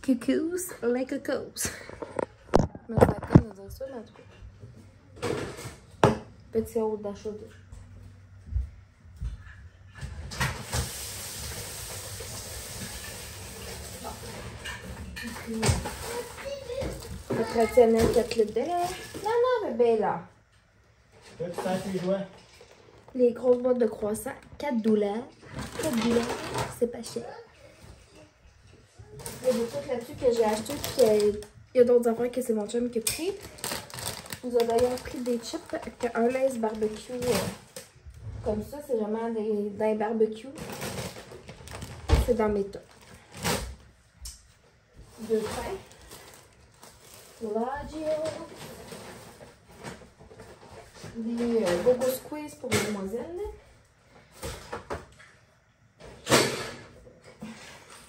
Cuckoos, les cocos. Mais ça va comme de dire ça, mais en tout cas. Petit haut d'achat. Le traditionnel 4 litres de lait. Non, bébé, là. Là, tu sens tes doigts. Les grosses boîtes de croissants, 4 dollars. 4 dollars, c'est pas cher. Il y a des trucs là-dessus que j'ai acheté, puis il y a d'autres affaires que c'est mon chum qui a pris. Il nous a d'ailleurs pris des chips, un Lay's barbecue. Comme ça, c'est vraiment des barbecues. C'est dans mes tops. 2 pains. Lagio. Des Bobo Squeeze pour les demoiselles.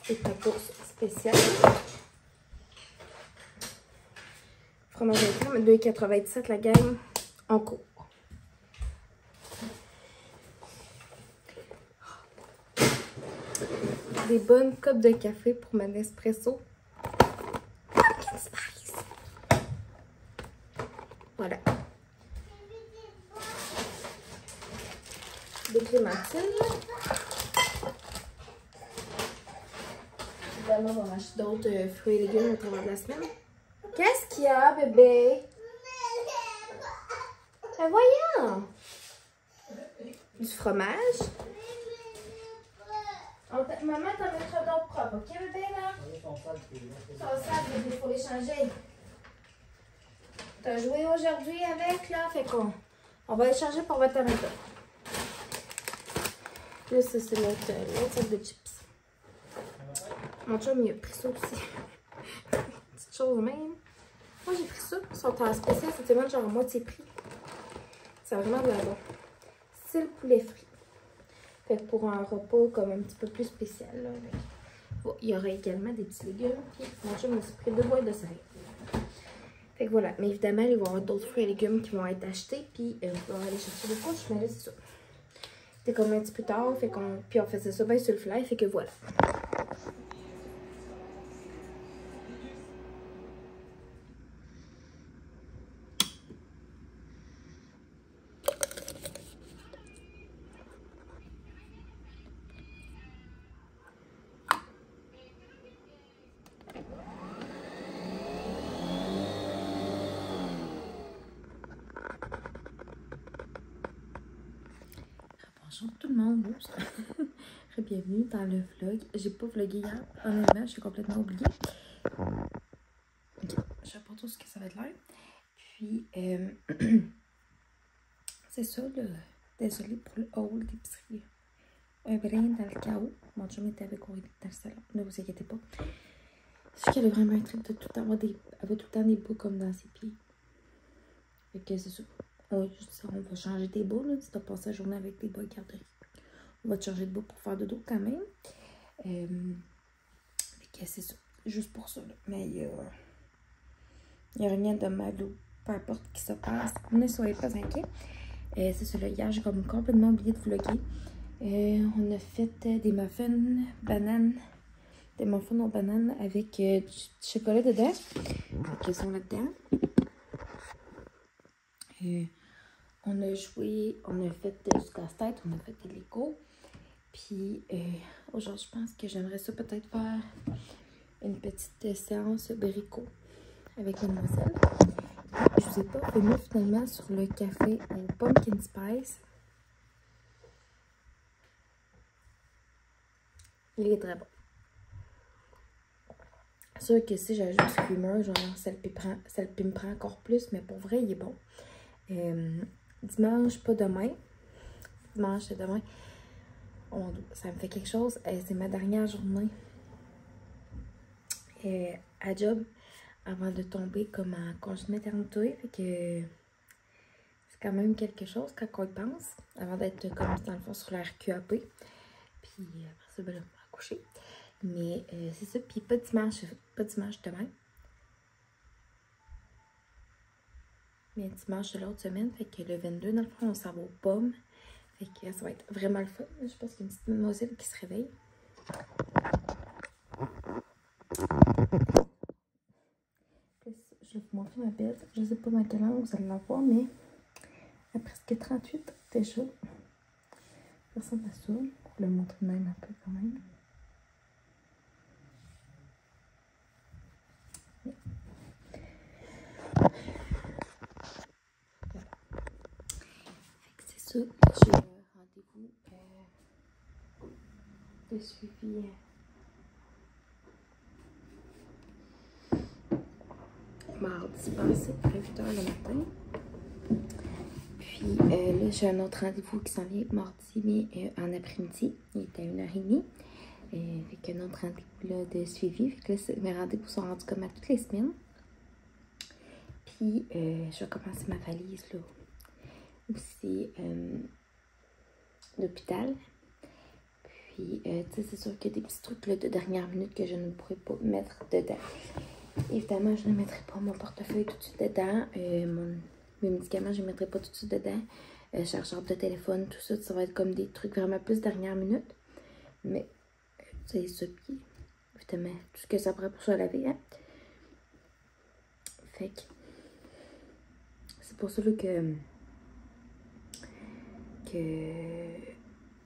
Des tacos spéciales. Fromage à crème, 2,97 la gamme en cours. Des bonnes copes de café pour mon espresso. Pumpkin spice. Voilà. Des clémentines. Évidemment, on va acheter d'autres fruits et légumes au travers de la semaine. Qu'est-ce qu'il y a, bébé? Ben voyons! Du fromage. Maman, t'en mettras d'autres propres, ok, bébé, là? Ils sont sales, bébé, il faut les changer. T'as joué aujourd'hui avec, là? Fait qu'on va les changer pour votre maison. Là, ça, c'est l'autre sac de chips. Mon chum, il a pris ça aussi. Petite chose même. Moi, j'ai pris ça. Ils sont en spécial cette semaine, genre à moitié prix. C'est vraiment de la bon. Style poulet frit. Fait que pour un repas comme un petit peu plus spécial. Là, bon, il y aura également des petits légumes. Puis mon chum, il s'est pris 2 boîtes de salade. Fait que voilà. Mais évidemment, il va y avoir d'autres fruits et légumes qui vont être achetés. Puis on va aller chercher des couches. Mais là, c'est ça. C'était comme un petit peu tard. Fait qu'on... Puis on faisait ça bien sur le fly. Fait que voilà. Bonjour tout le monde, bienvenue dans le vlog. J'ai pas vlogué hier, honnêtement, je suis complètement oubliée. Okay. Je sais pas trop ce que ça va être l'air. Puis, c'est ça, là. Désolée pour le haul d'épicerie. Un brin dans le chaos. Mon chum était avec Aurélie dans le salon, ne vous inquiétez pas. C'est qu'elle a vraiment un trip de tout le temps avoir elle avait tout le temps des bouts comme dans ses pieds. Fait que c'est ça. On va changer tes bouts, là, si t'as passé la journée avec des bas de garderie. On va te changer de bouts pour faire de dos quand même. Fait que c'est ça. Juste pour ça, là. Mais il y a rien de mal ou peu importe ce qui se passe. Ne soyez pas inquiets. C'est ça, là. Hier, j'ai comme complètement oublié de vlogger. On a fait des muffins bananes. Des muffins aux bananes avec du chocolat dedans. Ils sont là-dedans. On a joué, on a fait du casse-tête, on a fait des Lego. Puis aujourd'hui, je pense que j'aimerais ça peut-être faire une petite séance bricot avec mademoiselle. Je vous ai pas venu finalement sur le café au pumpkin spice. Il est très bon. C'est sûr que si j'ajoute du creamer, genre ça le pimperait encore plus, mais pour vrai, il est bon. Dimanche, pas demain. Dimanche, c'est demain. Ça me fait quelque chose. C'est ma dernière journée à job avant de tomber comme en congé de maternité. Fait que c'est quand même quelque chose quand on y pense. Avant d'être comme dans le fond sur la RQAP. Puis après ça, ben là, on va accoucher. Mais c'est ça. Puis pas dimanche demain. Mais dimanche de l'autre semaine, fait que le 22, dans le fond, on s'en va aux pommes. Fait que ça va être vraiment le fun. Je pense qu'il y a une petite mademoiselle qui se réveille. montrer ma bête. Je sais pas dans quel angle vous allez la voir, mais à presque 38 déjà. Ça ressemble à ça. Je vais le montrer de même un peu quand même. C'est ça, j'ai rendez-vous de suivi mardi passé à 8 h le matin. Puis là, j'ai un autre rendez-vous qui s'en vient mardi, mais en après-midi. Il est à 1h30. Fait qu'un autre rendez-vous là, de suivi. Fait que là, mes rendez-vous sont rendus comme à toutes les semaines. Puis je vais commencer ma valise là aussi d'hôpital. Puis tu sais, c'est sûr qu'il y a des petits trucs là, de dernière minute que je ne pourrais pas mettre dedans. Évidemment, je ne mettrai pas mon portefeuille tout de suite dedans. Mes médicaments, je ne mettrai pas tout de suite dedans. Chargeur de téléphone, tout ça, ça va être comme des trucs vraiment plus dernière minute. Mais c'est ça, puis évidemment, tout ce que ça prend pour se laver, hein. Fait que c'est pour ça là, que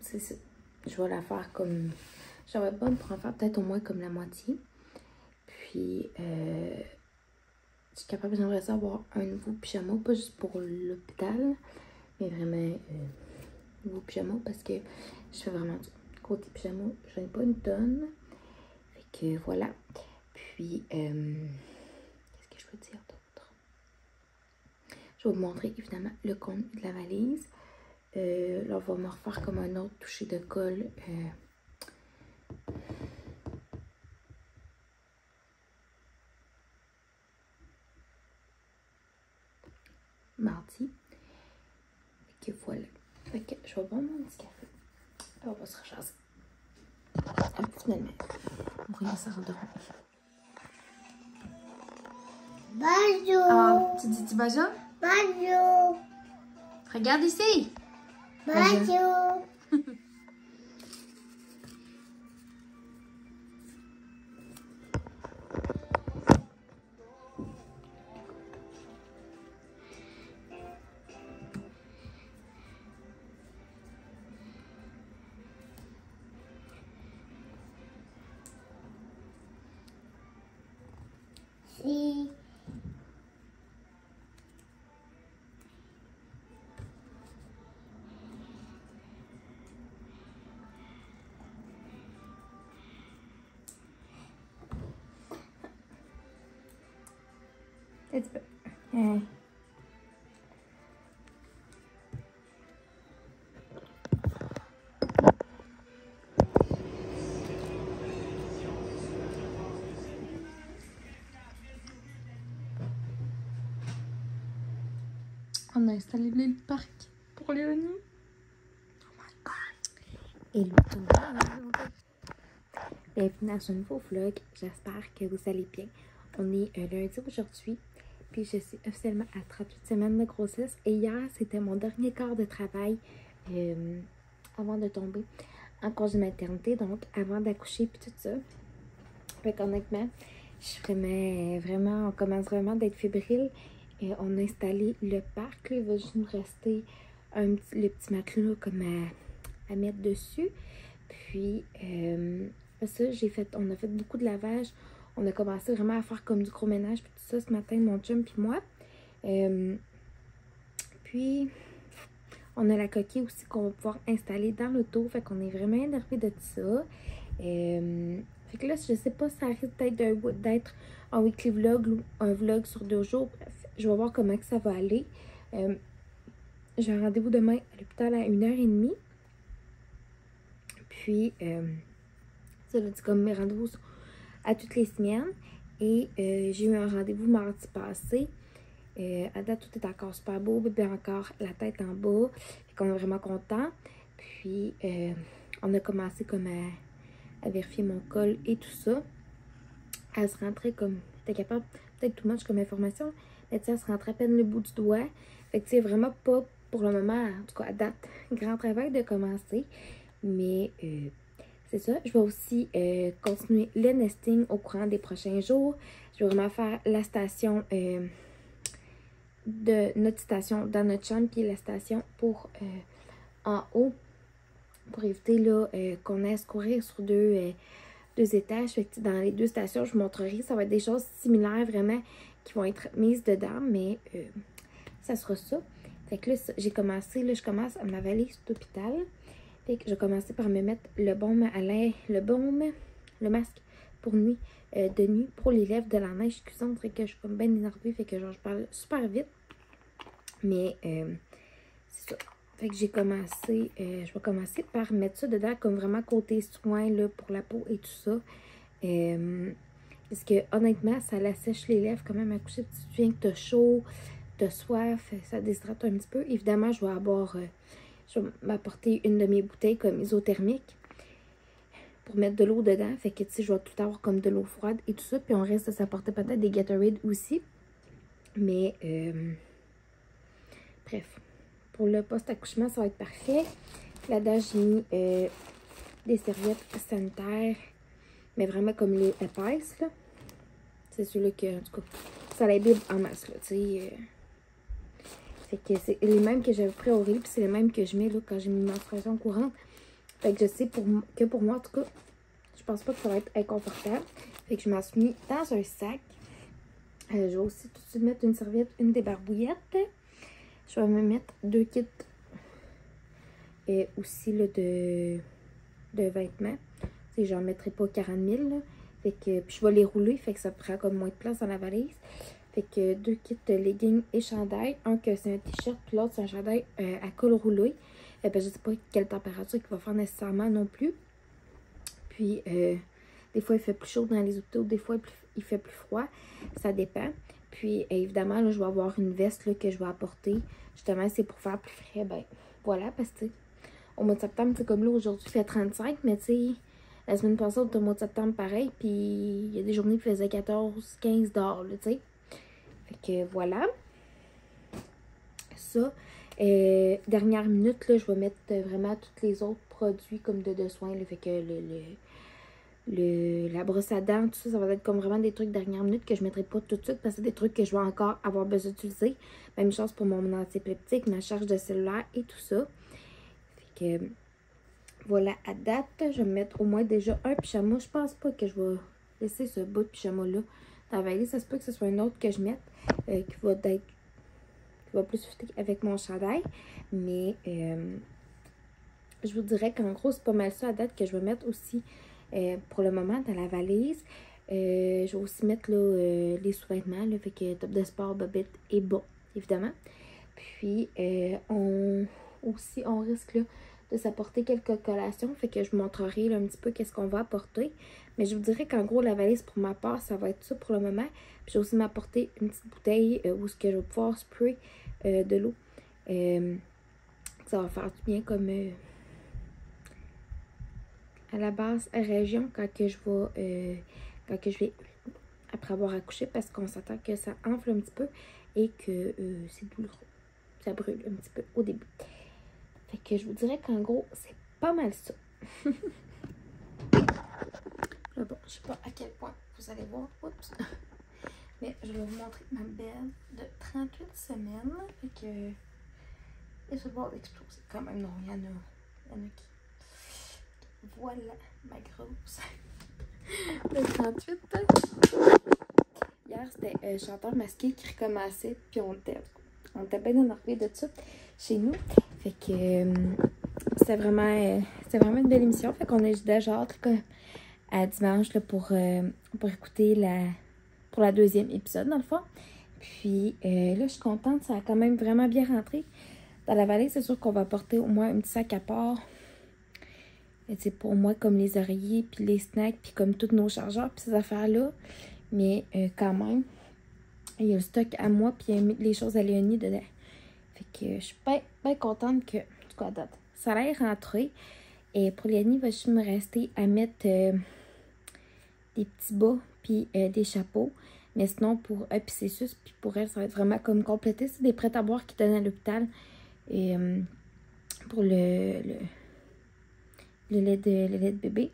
c'est ça. Je vais la faire comme... J'aurais bonne pour en faire peut-être au moins comme la moitié. Puis, je suis capable, j'aimerais ça avoir un nouveau pyjama, pas juste pour l'hôpital, mais vraiment nouveau pyjama parce que je fais vraiment du côté pyjama. Je n'ai pas une tonne. Fait que voilà. Puis, qu'est-ce que je peux dire d'autre? Je vais vous montrer évidemment le contenu de la valise. Là, on va me refaire comme un autre toucher de colle. Mardi. Fait que voilà. Fait que je vais boire mon petit café. Là, on va se rechasser. Finalement, on va se rendre. Bonjour. Ah, tu dis bonjour? Bonjour. Regarde ici. Bonjour. Si. Un petit peu. Hein. On a installé le parc pour Léonie. Oh my god! Et tout le monde. Bienvenue dans ce nouveau vlog. J'espère que vous allez bien. On est lundi aujourd'hui. Puis je suis officiellement à 38 semaines de grossesse. Et hier, c'était mon dernier quart de travail avant de tomber en congé maternité. Donc, avant d'accoucher puis tout ça. Fait qu'honnêtement, je suis vraiment, on commence vraiment d'être fébrile. On a installé le parc. Là, il va juste nous rester le petit matelas comme à mettre dessus. Puis, ça, on a fait beaucoup de lavage. On a commencé vraiment à faire comme du gros ménage. Puis tout ça ce matin, mon chum puis moi. Puis, on a la coquille aussi qu'on va pouvoir installer dans l'auto. Fait qu'on est vraiment énervé de tout ça. Fait que là, je sais pas si ça risque peut-être d'être un weekly vlog ou un vlog sur 2 jours. Bref, je vais voir comment que ça va aller. J'ai un rendez-vous demain à l'hôpital à 1h30. Puis, ça, c'est comme mes rendez-vous à toutes les semaines. Et j'ai eu un rendez-vous mardi passé. À date, tout est encore super beau. Bébé encore la tête en bas. Fait qu'on est vraiment content. Puis, on a commencé comme à vérifier mon col et tout ça. Elle se rentrait comme... J'étais capable, peut-être tout much comme information, mais tu sais, elle se rentrait à peine le bout du doigt. Fait que tu sais, vraiment pas pour le moment, en tout cas à date, grand travail de commencer. Mais c'est ça. Je vais aussi continuer le nesting au courant des prochains jours. Je vais vraiment faire la station de notre station dans notre chambre, puis la station pour en haut, pour éviter là qu'on ait à se courir sur deux étages. Fait que dans les deux stations, je vous montrerai. Ça va être des choses similaires vraiment qui vont être mises dedans, mais ça sera ça. Fait que là, j'ai commencé, là, je commence à ma valise d'hôpital. Fait que je vais commencer par me mettre le baume à lèvres, le masque pour nuit, de nuit pour les lèvres de la neige. Excusez, on dirait que je suis comme bien énervée, fait que genre, je parle super vite. Mais c'est ça. Fait que j'ai commencé, je vais commencer par mettre ça dedans comme vraiment côté soin là, pour la peau et tout ça. Parce que honnêtement, ça l'assèche les lèvres quand même à coucher. Tu te viens que t'as chaud, t'as soif, ça déshydrate un petit peu. Évidemment, je vais avoir... je vais m'apporter une de mes bouteilles comme isothermique pour mettre de l'eau dedans. Fait que, tu sais, je vais tout avoir comme de l'eau froide et tout ça. Puis on reste de s'apporter peut-être des Gatorade aussi. Mais, bref. Pour le post-accouchement, ça va être parfait. Là-dedans, j'ai mis des serviettes sanitaires. Mais vraiment comme les épaisses, là. C'est celui-là que, en tout cas, ça l'imbibe en masse, là, tu sais. Fait que c'est les mêmes que j'avais pris au riz, puis c'est les mêmes que je mets là quand j'ai mis ma menstruation courante. Fait que je sais que pour moi, en tout cas, je pense pas que ça va être inconfortable. Fait que je m'en suis mis dans un sac. Je vais aussi tout de suite mettre une serviette, une des barbouillettes. Je vais me mettre 2 kits aussi là, de vêtements. T'sais, j'en mettrai pas 40 000. Là. Fait que, puis je vais les rouler, fait que ça prend comme moins de place dans la valise. Fait que 2 kits de leggings et chandail. Un que c'est un t-shirt, puis l'autre c'est un chandail à col roulé. Ben, je sais pas quelle température qu'il va faire nécessairement non plus. Puis des fois il fait plus chaud dans les hôpitaux, des fois il fait plus froid. Ça dépend. Puis évidemment, là, je vais avoir une veste là, que je vais apporter. Justement, c'est pour faire plus frais. Ben voilà, parce que au mois de septembre, c'est comme là aujourd'hui, il fait 35, mais tu sais, la semaine passée, au mois de septembre, pareil. Puis il y a des journées qui faisaient 14, 15 $, tu sais. Fait que voilà. Ça. Dernière minute, là, je vais mettre vraiment tous les autres produits comme de soins. Là, fait que la brosse à dents, tout ça, ça va être comme vraiment des trucs dernière minute que je ne mettrai pas tout de suite parce que c'est des trucs que je vais encore avoir besoin d'utiliser. Même chose pour mon antipeptique, ma charge de cellulaire et tout ça. Fait que voilà, à date, je vais me mettre au moins déjà un pyjama. Je pense pas que je vais laisser ce bout de pyjama-là dans la valise. Ça se peut que ce soit un autre que je mette qui va plus fitter avec mon chandail. Mais je vous dirais qu'en gros, c'est pas mal ça à date que je vais mettre aussi pour le moment dans la valise. Je vais aussi mettre là, les sous-vêtements, fait que top de sport, bobette et bas, évidemment. Puis on risque là, de s'apporter quelques collations, fait que je vous montrerai là, un petit peu qu'est-ce qu'on va apporter. Mais je vous dirais qu'en gros, la valise pour ma part, ça va être ça pour le moment. Puis je vais aussi m'apporter une petite bouteille où ce que je vais pouvoir spray de l'eau. Ça va faire du bien comme à la basse région quand que je vais après avoir accouché, parce qu'on s'attend que ça enfle un petit peu et que c'est douloureux. Ça brûle un petit peu au début. Fait que je vous dirais qu'en gros, c'est pas mal ça. Là, bon, je sais pas à quel point vous allez voir. Oups. Mais je vais vous montrer ma belle de 38 semaines. Fait que et je vais voir d'exploser. Quand même, non, il y en a qui. Voilà ma grosse. Le 38. Hier, c'était Chanteur Masqué qui recommençait. Puis on était bien énervés de ça chez nous. Fait que c'était vraiment une belle émission. Fait qu'on a déjà hâte à dimanche là, pour écouter pour la deuxième épisode, dans le fond. Puis là, je suis contente. Ça a quand même vraiment bien rentré. Dans la valise, c'est sûr qu'on va porter au moins un petit sac à part. C'est pour moi comme les oreillers, puis les snacks, puis comme tous nos chargeurs, puis ces affaires-là. Mais quand même, il y a le stock à moi, puis il y a les choses à Léonie dedans. Fait que je suis bien contente que, en tout cas, à date, ça a l'air rentré. Et pour Léonie, il va juste me rester à mettre des petits bas, puis des chapeaux. Mais sinon, puis c'est juste, puis pour elle, ça va être vraiment comme complété. C'est des prêts à boire qui donnent à l'hôpital. Et pour les le lait de bébé.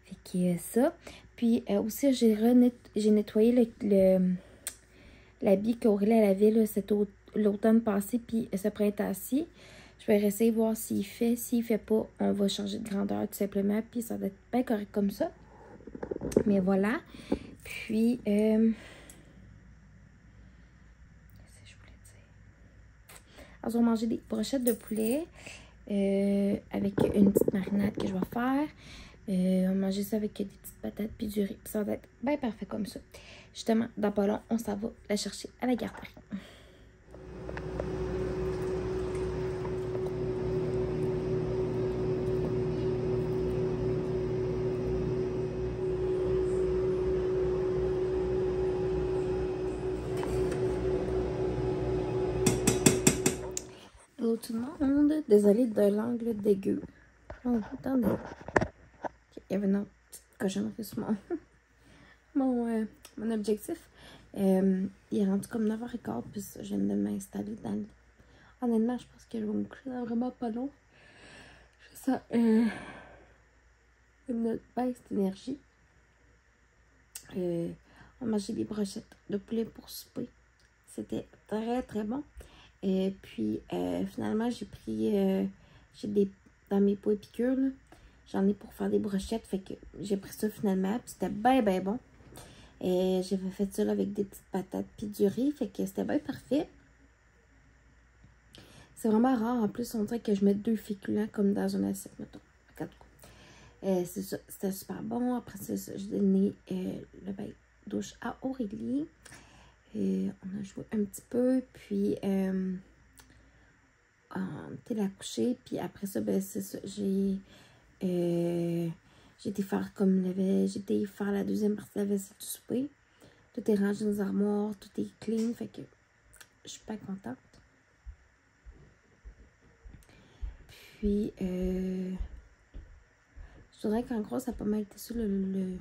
Fait que ça. Puis aussi, j'ai nettoyé l'habit qu'Aurélie elle avait là, l'automne passé, puis ce printemps-ci. Je vais essayer de voir s'il fait. S'il fait pas, on va changer de grandeur tout simplement. Puis ça va être bien correct comme ça. Mais voilà. Puis, qu'est-ce que je voulais dire? Alors, on va manger des brochettes de poulet avec une petite marinade que je vais faire. On va manger ça avec des petites patates puis du riz. Puis ça va être bien parfait comme ça. Justement, dans pas long, on s'en va la chercher à la garderie. Hello tout le monde, désolée de l'angle dégueu. Oh, attendez. Il y avait une autre petite cochonnerie sur mon objectif. Il est rendu comme 9h15, puis je viens de m'installer dans le... Honnêtement, je pense que je vais me coucher dans vraiment pas long. Je sens une baisse d'énergie. On a mangé des brochettes de poulet pour souper. C'était très très bon. Et puis, finalement, j'ai pris... dans mes pots épicures, j'en ai pour faire des brochettes. Fait que j'ai pris ça finalement. Puis c'était bien, bien bon. Et j'ai fait ça là, avec des petites patates puis du riz. Fait que c'était bien parfait. C'est vraiment rare. En plus, on dirait que je mets 2 féculents comme dans une assiette, mettons. C'est ça. C'était super bon. Après ça, j'ai donné le bain douche à Aurélie. On a joué un petit peu, puis on était la coucher, puis après ça, ben c'est ça, j'ai été faire la deuxième partie de la vaisselle du souper. Tout est rangé dans les armoires, tout est clean, fait que je suis pas contente. Puis, je dirais qu'en gros, ça a pas mal été ça le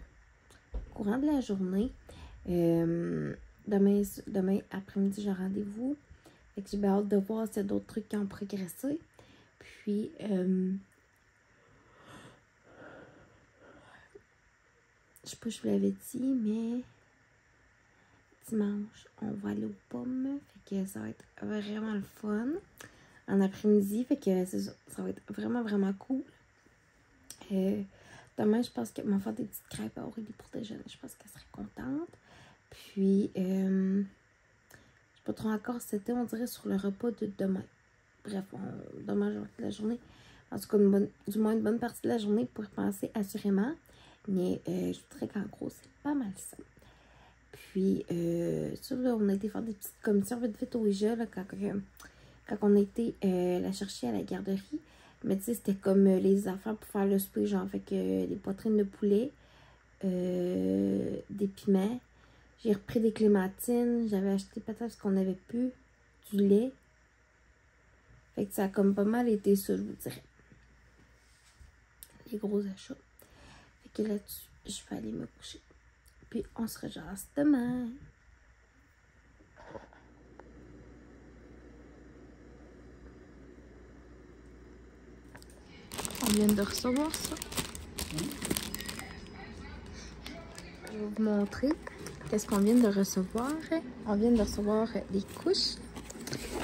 courant de la journée. Demain après-midi, j'ai rendez-vous. Fait que j'ai bien hâte de voir s'il y a d'autres trucs qui ont progressé. Puis, je sais pas si je vous l'avais dit, mais dimanche, on va aller aux pommes. Fait que ça va être vraiment le fun. En après-midi, fait que ça va être vraiment, vraiment cool. Demain, je pense qu'elle va faire des petites crêpes à Aurélie pour déjeuner. Je pense qu'elle serait contente. Puis, je sais pas trop encore, c'était, on dirait, sur le repas de demain. Bref, demain, je vais la journée. En tout cas, du moins une bonne partie de la journée pour y penser assurément. Mais je dirais qu'en gros, c'est pas mal ça. Puis, ça, là, on a été faire des petites commissions vite au IGA, là, quand on a été la chercher à la garderie. Mais tu sais, c'était comme les affaires pour faire le souper, genre, fait que des poitrines de poulet, des piments. J'ai repris des clémentines, j'avais acheté patates parce qu'on n'avait plus, du lait. Fait que ça a comme pas mal été ça, je vous dirais. Les gros achats. Fait que là-dessus, je vais aller me coucher. Puis on se rejase demain. On vient de recevoir ça. Je vais vous montrer qu'est-ce qu'on vient de recevoir. On vient de recevoir des couches.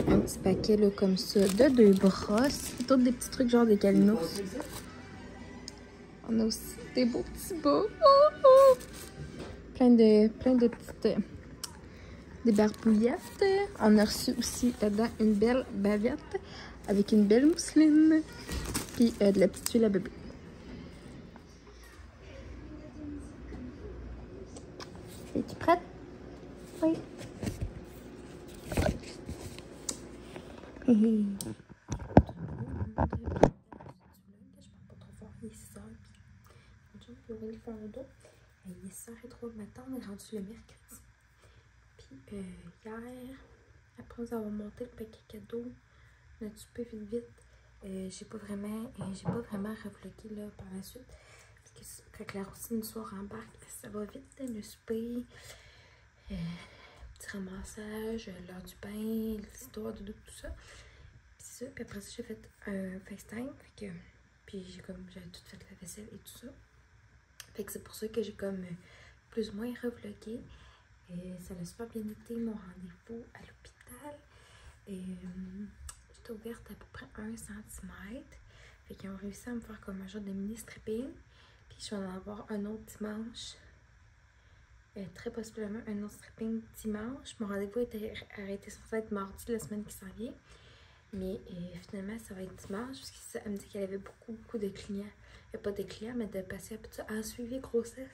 Un petit paquet là, comme ça de 2 brosses. Toutes des petits trucs genre des calinos. On a aussi des beaux petits bas. Oh, oh. Plein de petites des barbouillettes. On a reçu aussi là-dedans une belle bavette avec une belle mousseline. Puis de la petite huile à bébé. Es-tu prête? Oui. Je peux pas trop fort, il est 6h. Je vais ouvrir le dos. Il est 6h03 le matin, on est rendu le mercredi. Puis hier, après nous avoir monté le paquet cadeau, notre souper vite, j'ai pas vraiment revlogué là par la suite. Parce que quand la routine du soir embarque, ça va vite, le souper, petit ramassage, l'heure du bain, l'histoire de tout ça. Puis ça, puis après ça, j'ai fait un FaceTime. Fait que Puis j'avais tout fait la vaisselle et tout ça. Fait que c'est pour ça que j'ai comme plus ou moins revlogué. Et ça a super bien été mon rendez-vous à l'hôpital. J'étais ouverte à peu près 1 cm. Fait qu'ils ont réussi à me faire comme un genre de mini stripping. Puis je vais en avoir un autre dimanche. Très possiblement un autre stripping dimanche. Mon rendez-vous était arrêté censé être mardi la semaine qui s'en vient. Mais finalement, ça va être dimanche. Parce qu'elle me dit qu'elle avait beaucoup de clients. Pas de clients, mais de patients. Puis ça a suivi grossesse.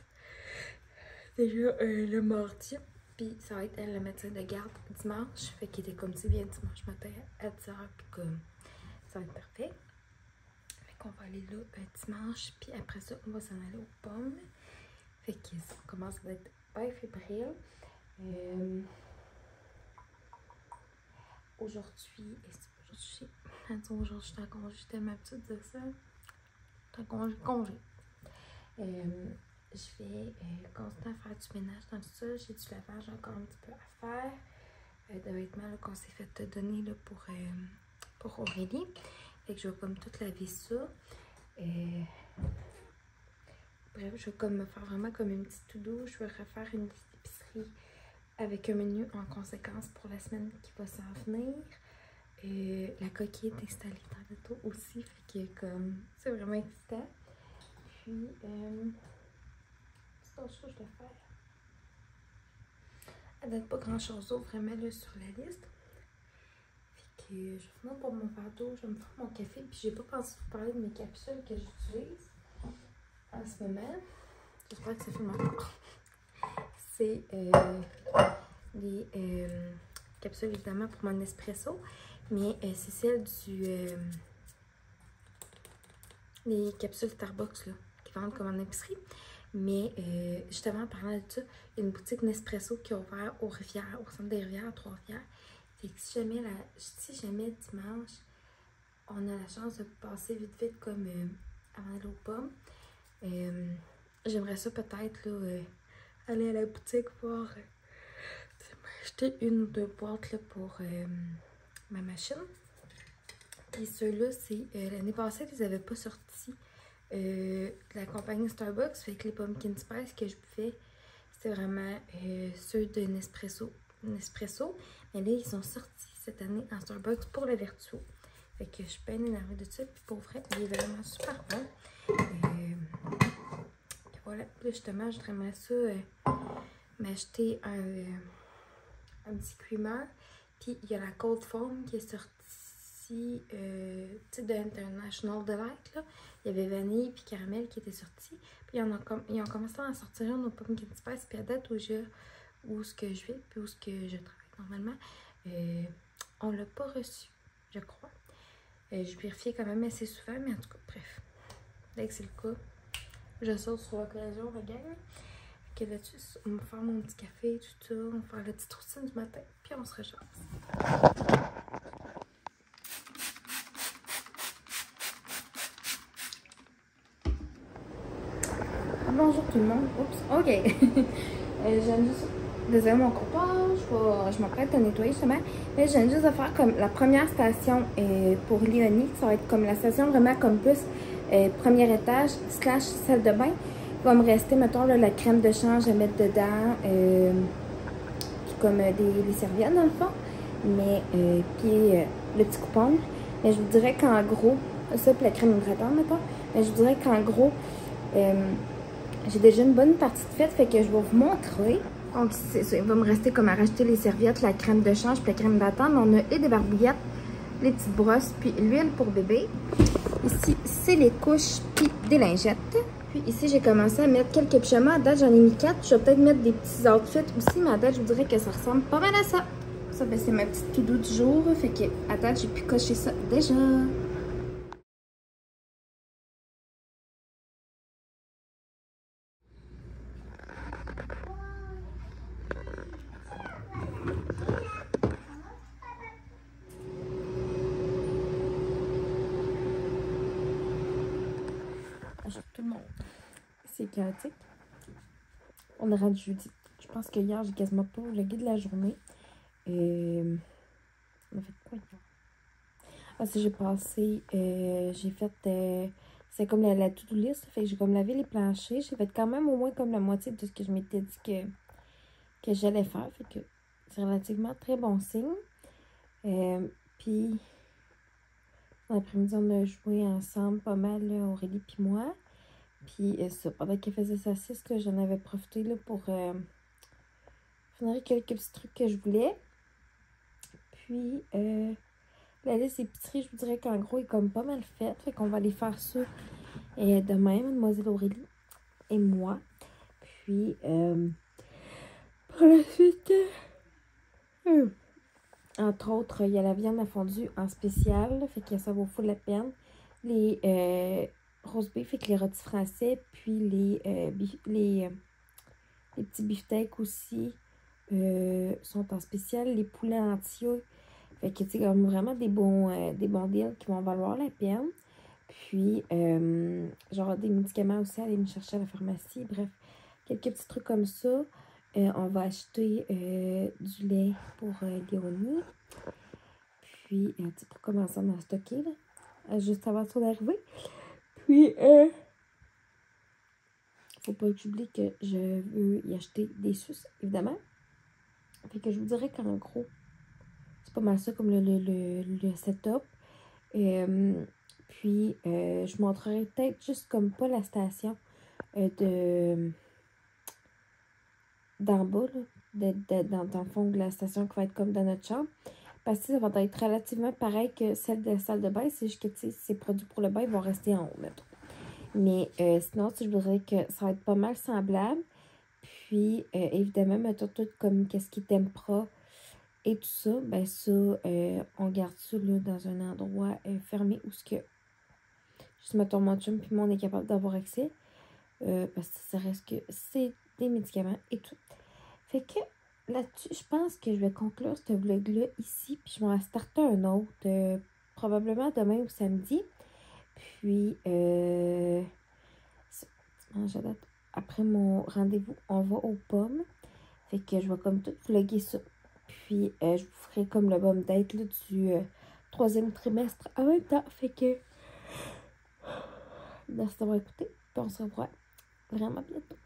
Déjà le mardi. Puis ça va être elle, le médecin de garde dimanche. Fait qu'il était comme si bien dimanche matin à 10h. Puis comme ça va être parfait. Fait qu'on va aller là dimanche. Puis après ça, on va s'en aller aux pommes. Fait que ça commence à être bien fébrile. Aujourd'hui, je suis en congé, j'étais ma petite de ça. Je suis en congé. Je vais continuer à faire du ménage dans tout ça. J'ai du lavage encore un petit peu à faire. De vêtements qu'on s'est fait donner là, pour Aurélie. Fait que je vais comme tout laver ça. Bref, je vais comme me faire vraiment comme une petite to-do. Je vais refaire une petite épicerie avec un menu en conséquence pour la semaine qui va s'en venir. La coquille est installée dans l'auto aussi. Fait que comme c'est vraiment excitant. Puis c'est autre chose que je dois faire. Elle donne pas grand chose d'autre vraiment là sur la liste. Fait que je vais finir pour mon verre d'eau, je vais me faire mon café. Puis j'ai pas pensé vous parler de mes capsules que j'utilise en ce moment. J'espère que ça filme encore. C'est des capsules évidemment pour mon espresso. Mais c'est celle les capsules Starbucks là, qui vendent comme en épicerie. Mais justement, en parlant de ça, il y a une boutique Nespresso qui a ouvert aux Rivières, au centre des Rivières, à Trois-Rivières. Fait que si jamais dimanche, on a la chance de passer vite comme avant d'aller aux pommes, j'aimerais ça peut-être là, aller à la boutique voir m'acheter une ou deux boîtes là, pour ma machine. Et ceux-là, c'est l'année passée, ils n'avaient pas sorti de la compagnie Starbucks. Fait que les pumpkin spice que je buvais, c'était vraiment ceux de Nespresso. Mais là, ils sont sortis cette année en Starbucks pour le Vertuo. Fait que je suis bien énervée de ça. Puis pour vrai, il est vraiment super bon. Voilà. Là, justement, je voudrais ça m'acheter un petit creamer. Puis il y a la Cold Foam qui est sortie. Type de International Delight là. Il y avait vanille puis caramel qui était sorti. Puis ils ont commencé à en sortir nos pumpkin spice. Puis à date où ce que je vais puis où ce que je travaille normalement, on l'a pas reçu, je crois. Je vérifiais quand même assez souvent, mais en tout cas, bref. Dès que c'est le cas, je saute sur l'occasion, regarde. Que là-dessus, on va faire mon petit café, tout ça. On va faire la petite routine du matin, puis on se recharge. Bonjour tout le monde. Oups, ok. J'aime juste. Désolé mon copain, je m'apprête à nettoyer justement. Mais j'aime juste de faire comme la première station pour Léonie. Ça va être comme la station vraiment comme plus premier étage / salle de bain. Il va me rester, mettons, là, la crème de change à mettre dedans. Puis comme des serviettes dans le fond. Mais puis le petit coupon. Mais je vous dirais qu'en gros, ça puis la crème hydratante, mettons. Mais je vous dirais qu'en gros, j'ai déjà une bonne partie de faite, fait que je vais vous montrer. Donc, il va me rester comme à racheter les serviettes, la crème de change, puis la crème d'attente. On a et des barbouillettes, les petites brosses, puis l'huile pour bébé. Ici, c'est les couches, puis des lingettes. Puis ici, j'ai commencé à mettre quelques pyjamas. À date, j'en ai mis 4. Je vais peut-être mettre des petits outfits aussi, mais à date, je vous dirais que ça ressemble pas mal à ça. Ça, ben, c'est ma petite to-do du jour. Fait que à date, j'ai pu cocher ça déjà. Bonjour tout le monde. C'est chaotique. On est rendu jeudi. Je pense que hier, j'ai quasiment pas vlogué de la journée. On a fait quoi hier? Ah, si j'ai passé, j'ai fait c'est comme la to-do list. Fait que j'ai comme lavé les planchers. J'ai fait quand même au moins comme la moitié de ce que je m'étais dit que j'allais faire. Fait que c'est relativement très bon signe. Puis, l'après-midi, on a joué ensemble pas mal, là, Aurélie puis moi. Puis, ça, pendant qu'elle faisait sa sieste, j'en avais profité là, pour finir quelques petits trucs que je voulais. Puis, la liste d'épicerie, je vous dirais qu'en gros, est comme pas mal faite. Fait qu'on va aller faire ça demain, Mademoiselle Aurélie et moi. Puis, par la suite, entre autres, il y a la viande à fondue en spécial. Là, fait que ça vaut full la peine. Les roast beef avec les rôtis français. Puis les petits beefsteaks aussi sont en spécial. Les poulets entiers. Fait que c'est comme vraiment des bons deals qui vont valoir la peine. Puis, genre des médicaments aussi à aller me chercher à la pharmacie. Bref, quelques petits trucs comme ça. On va acheter du lait pour Léonie. Puis, pour commencer à en stocker, là, juste avant son arrivée. Puis, faut pas que j'oublie que je veux y acheter des suces, évidemment. Fait que je vous dirais qu'en gros, c'est pas mal ça comme le setup. Puis, je montrerai peut-être juste comme pas la station d'en bas, là, dans le fond de la station qui va être comme dans notre chambre. Parce que ça va être relativement pareil que celle de la salle de bain. C'est juste que ces produits pour le bain vont rester en haut, mettons. Mais sinon, je voudrais que ça va être pas mal semblable. Puis, évidemment, mettons tout comme qu'est-ce qui t'aimera et tout ça. Ben ça, on garde ça là, dans un endroit fermé où ce que juste mettons mon chum puis moi on est capable d'avoir accès. Parce que ça reste que c'est des médicaments et tout. Fait que là-dessus, je pense que je vais conclure ce vlog-là ici. Puis je vais en starter un autre. Probablement demain ou samedi. Puis, dimanche à date, après mon rendez-vous, on va aux pommes. Fait que je vais comme tout vlogger ça. Puis, je vous ferai comme le bon date là, du 3e trimestre en même temps. Fait que, merci d'avoir écouté. Puis on se revoit vraiment bientôt.